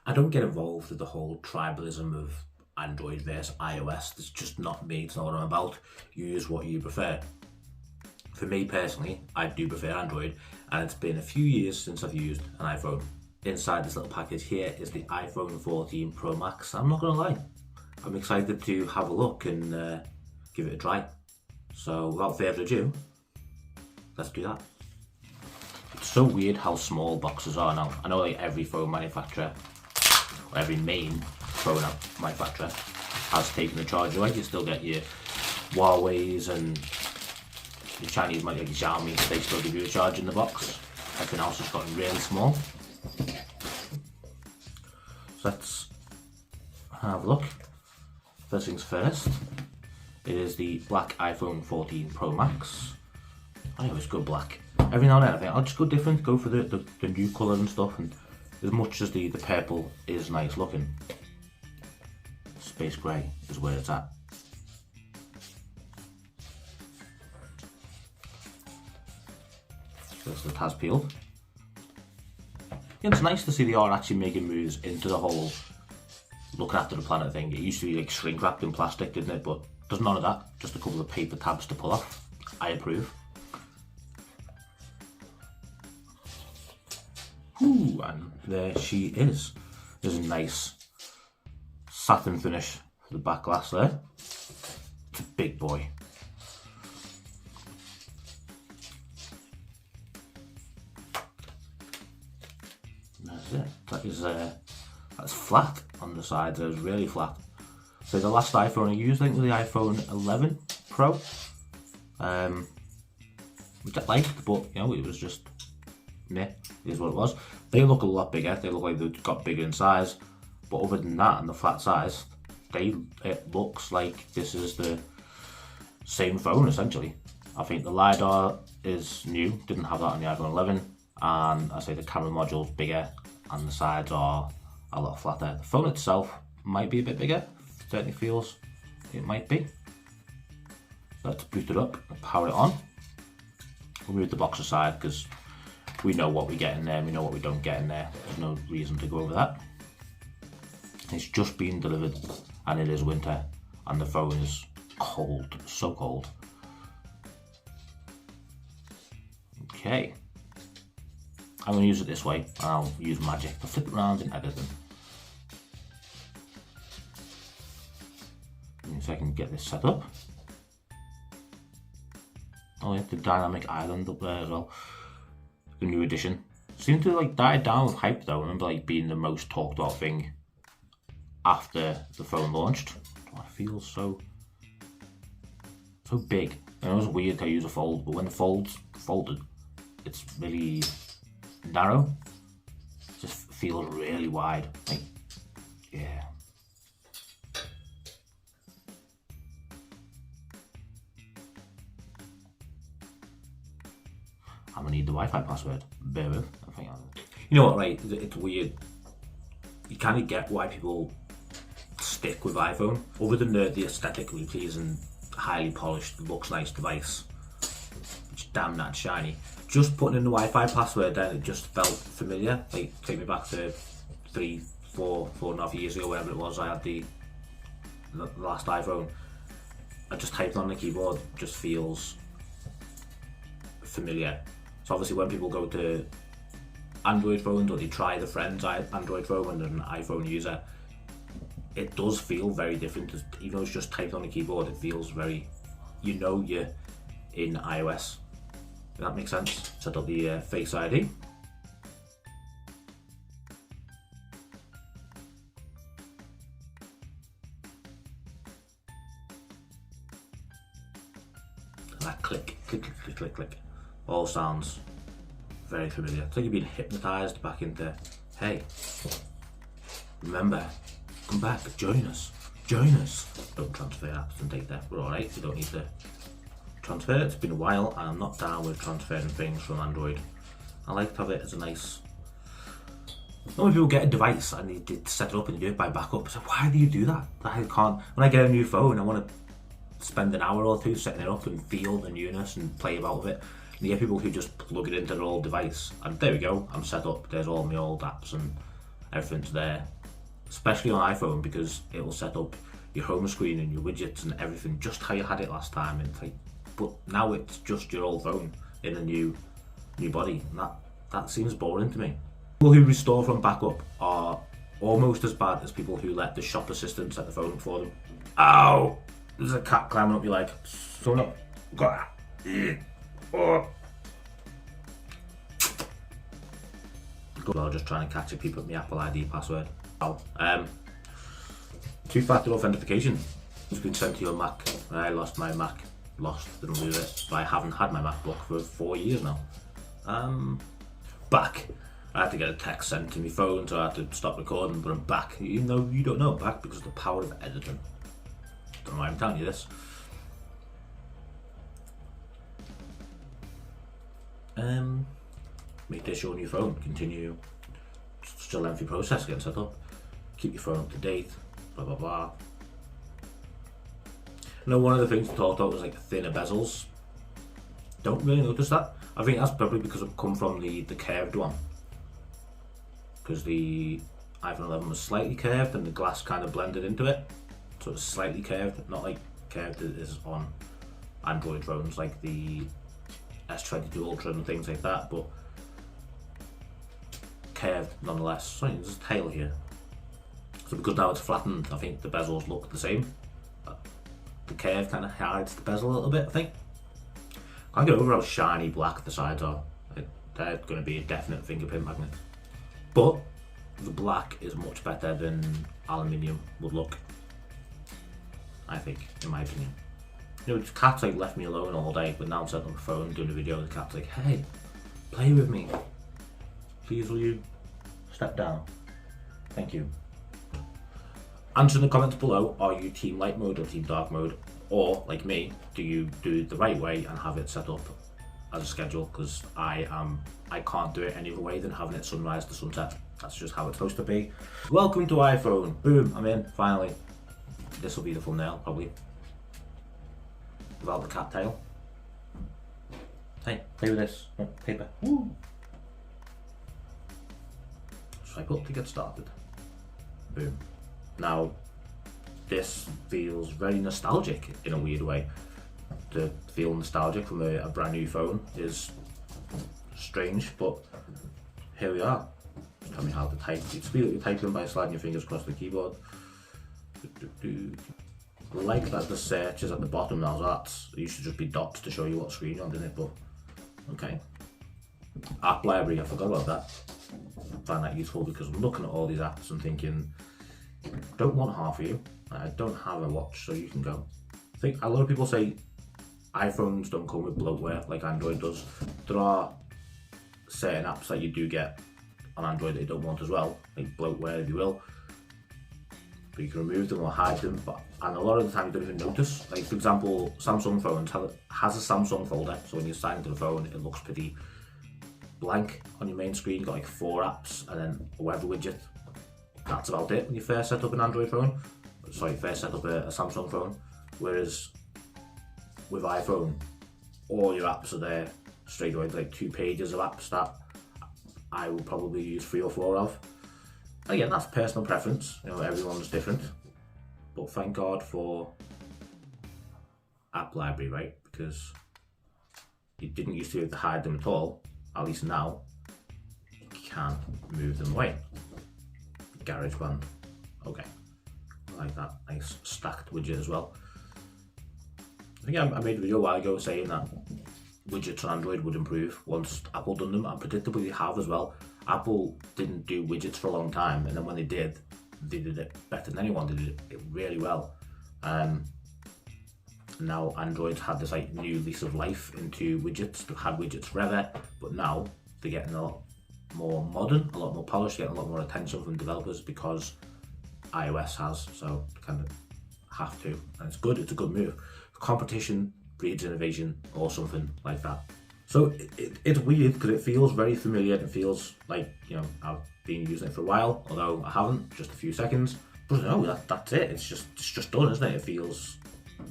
I don't get involved with the whole tribalism of Android versus iOS. It's just not me, it's not what I'm about. You use what you prefer. For me personally, I do prefer Android, and it's been a few years since I've used an iPhone. Inside this little package here is the iPhone 14 Pro Max. I'm not gonna lie, I'm excited to have a look and give it a try. So without further ado, let's do that. It's so weird how small boxes are now. I know like every phone manufacturer, or every main phone manufacturer has taken the charger away. You still get your Huawei's and the Chinese might like Xiaomi, they still give you a charge in the box. Everything else has gotten really small. So let's have a look. First things first, it is the black iPhone 14 Pro Max. I always go black. Every now and then I think I'll just go different, go for the new colour and stuff, and as much as the purple is nice looking, space grey is where it's at. So the tab's peeled. It's nice to see they are actually making moves into the whole looking after the planet thing. It used to be like shrink wrapped in plastic, didn't it? But there's none of that, just a couple of paper tabs to pull off. I approve. Ooh, and there she is. There's a nice satin finish for the back glass there. It's a big boy. That's it. That is that's flat on the sides. It was really flat. So the last iPhone I used, I think, was the iPhone 11 Pro, which I liked, but you know, it was just meh. Is what it was. They look a lot bigger. They look like they've got bigger in size, but other than that, and the flat size, it looks like this is the same phone essentially. I think the LiDAR is new. Didn't have that on the iPhone 11, and I say the camera module's bigger, and the sides are a lot flatter. The phone itself might be a bit bigger. Certainly feels it might be. Let's boot it up and power it on. We'll move the box aside because we know what we get in there, we know what we don't get in there. There's no reason to go over that. It's just been delivered and it is winter and the phone is cold, so cold. Okay. I'm going to use it this way and I'll use magic to flip it around and edit them. So I can get this set up. Oh yeah, the dynamic island up there as well. The new edition. Seemed to like die down with hype though. I remember like being the most talked about thing after the phone launched. Oh, it feels so big. I know it's weird to use a fold, but when the fold's folded, it's really narrow. It just feels really wide. Like, yeah. I'm gonna need the Wi-Fi password. Bear with. I think you know what, right? It's weird. You kind of get why people stick with iPhone, other than the aesthetically pleasing, highly polished, looks nice device, which damn that shiny. Just putting in the Wi-Fi password, then it just felt familiar. Like take me back to 4.5 years ago, whatever it was. I had the last iPhone. I just typed on the keyboard. Just feels familiar. So obviously when people go to Android phones or they try the friend's Android phone and an iPhone user, it does feel very different. Even though it's just typed on the keyboard, it feels very, you know, you're in iOS. Does that make sense? Set up the Face ID. And that click, click, click, click, click, click. All sounds very familiar. It's like you're being hypnotised back into, hey, remember, come back, join us, join us. Don't transfer apps and data, we're alright, you don't need to transfer. It's been a while and I'm not down with transferring things from Android. I like to have it as a nice, not when people get a device and they set it up and they do it by backup, so why do you do that? I can't, when I get a new phone I want to spend an hour or two setting it up and feel the newness and play about with it. And you get people who just plug it into their old device and there we go, I'm set up, there's all my old apps and everything's there, especially on iPhone, because it will set up your home screen and your widgets and everything just how you had it last time. And it's like, but now it's just your old phone in a new body, and that seems boring to me. People who restore from backup are almost as bad as people who let the shop assistant set the phone up for them. Ow! There's a cat climbing up your leg. So no, got that. Oh. Good. I'm just trying to catch a peep at my Apple ID password. Oh. Two-factor authentication has been sent to your Mac. I lost my Mac. Didn't lose it. But I haven't had my MacBook for 4 years now. Back. I had to get a text sent to my phone, so I had to stop recording, but I'm back. Even though you don't know I'm back because of the power of editing. Don't know why I'm telling you this. Make this your new phone. Continue. Still a lengthy process getting set up. Keep your phone up to date. Blah blah blah. I know one of the things we talked about was like thinner bezels. Don't really notice that. I think that's probably because I've come from the curved one. Because the iPhone 11 was slightly curved and the glass kind of blended into it. So it's slightly curved, not like curved as is on Android phones like the S22 Ultra and things like that, but curved nonetheless. Sorry, there's a tail here. So because now it's flattened, I think the bezels look the same. The curve kind of hides the bezel a little bit, I think. I can't get over how shiny black the sides are. They're going to be a definite fingerprint magnet. But the black is much better than aluminium would look, I think, in my opinion. You know, the cat's like left me alone all day, but now I'm setting up a phone doing a video, the cat's like, hey, play with me. Please will you step down? Thank you. Answer in the comments below, are you team light mode or team dark mode? Or, like me, do you do it the right way and have it set up as a schedule? Because I can't do it any other way than having it sunrise to sunset. That's just how it's supposed to be. Welcome to iPhone. Boom, I'm in, finally. This will be the thumbnail, probably. Without the cat tail. Hey, play with this. Oh, paper. Woo! Swipe up to get started. Boom. Now, this feels very nostalgic in a weird way. To feel nostalgic from a brand new phone is strange, but here we are. Tell me how to type. You speed up your typing by sliding your fingers across the keyboard. I like that the search is at the bottom now, so that's, it used to just be dots to show you what screen you're on, didn't it? But, okay. App library, I forgot about that. I find that useful because I'm looking at all these apps and thinking, don't want half of you. I don't have a watch, so you can go. I think a lot of people say iPhones don't come with bloatware like Android does. There are certain apps that you do get on Android that you don't want as well, like bloatware if you will. But you can remove them or hide them, and a lot of the time you don't even notice. Like for example, Samsung phones has a Samsung folder, so when you sign into the phone it looks pretty blank on your main screen. You've got like 4 apps and then a weather widget. That's about it when you first set up an Android phone. Sorry, first set up a Samsung phone. Whereas with iPhone, all your apps are there straight away. Like 2 pages of apps that I will probably use 3 or 4 of. Again, that's personal preference. You know, everyone's different. But thank God for app library, right? Because you didn't used to be able to hide them at all. At least now, you can move them away. GarageBand. Okay. I like that nice stacked widget as well. I think I made a video a while ago saying that widgets on Android would improve once Apple done them, and predictably they have as well. Apple didn't do widgets for a long time, and then when they did it better than anyone. They did it really well. Now Android's had this like new lease of life into widgets. They've had widgets forever, but now they're getting a lot more modern, a lot more polished, getting a lot more attention from developers because iOS has, so kind of have to, and it's good. It's a good move. Competition breeds innovation, or something like that. So it's weird because it feels very familiar. It feels like, you know, I've been using it for a while, although I haven't, just a few seconds. But no, that's it. It's just done, isn't it? It feels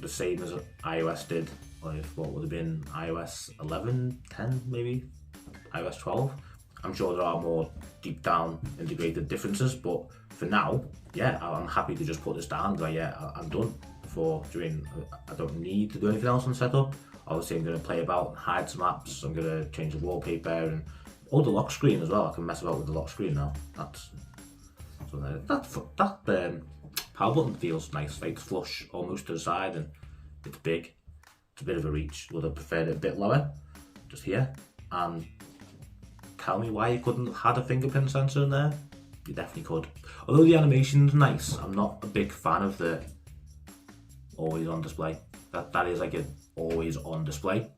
the same as iOS did. Like what would have been iOS 11, 10 maybe, iOS 12. I'm sure there are more deep down integrated differences, but for now, yeah, I'm happy to just put this down. Like, yeah, I'm done for doing. I don't need to do anything else on setup. Obviously, I'm going to play about and hide some apps. I'm going to change the wallpaper and the lock screen as well. I can mess about with the lock screen now. That power button feels nice. Like, it's flush almost to the side, and it's big. It's a bit of a reach. Would have preferred it a bit lower, just here. And tell me why you couldn't have had a fingerprint sensor in there. You definitely could. Although the animation's nice, I'm not a big fan of the always on display. That is like an always on display.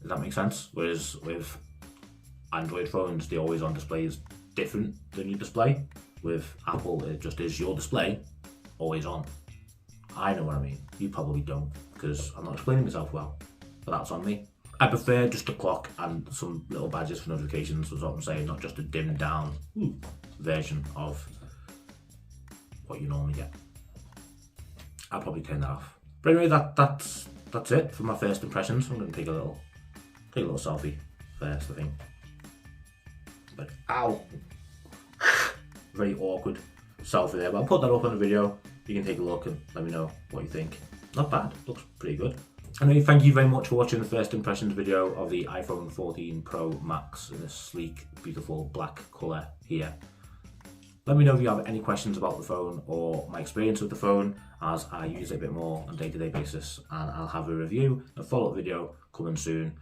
Does that make sense? Whereas with Android phones, the always on display is different than your display. With Apple, it just is your display, always on. I know what I mean. You probably don't, because I'm not explaining myself well. But that's on me. I prefer just a clock and some little badges for notifications, is what I'm saying, not just a dimmed down version of what you normally get. I'll probably turn that off. But anyway, that's it for my first impressions. I'm going to take a little selfie first, I think. But ow, very awkward selfie there. But I'll put that up on the video. You can take a look and let me know what you think. Not bad, looks pretty good. Anyway, thank you very much for watching the first impressions video of the iPhone 14 Pro Max in this sleek, beautiful black colour here. Let me know if you have any questions about the phone or my experience with the phone, as I use it a bit more on a day-to-day basis, and I'll have a review and follow-up video coming soon.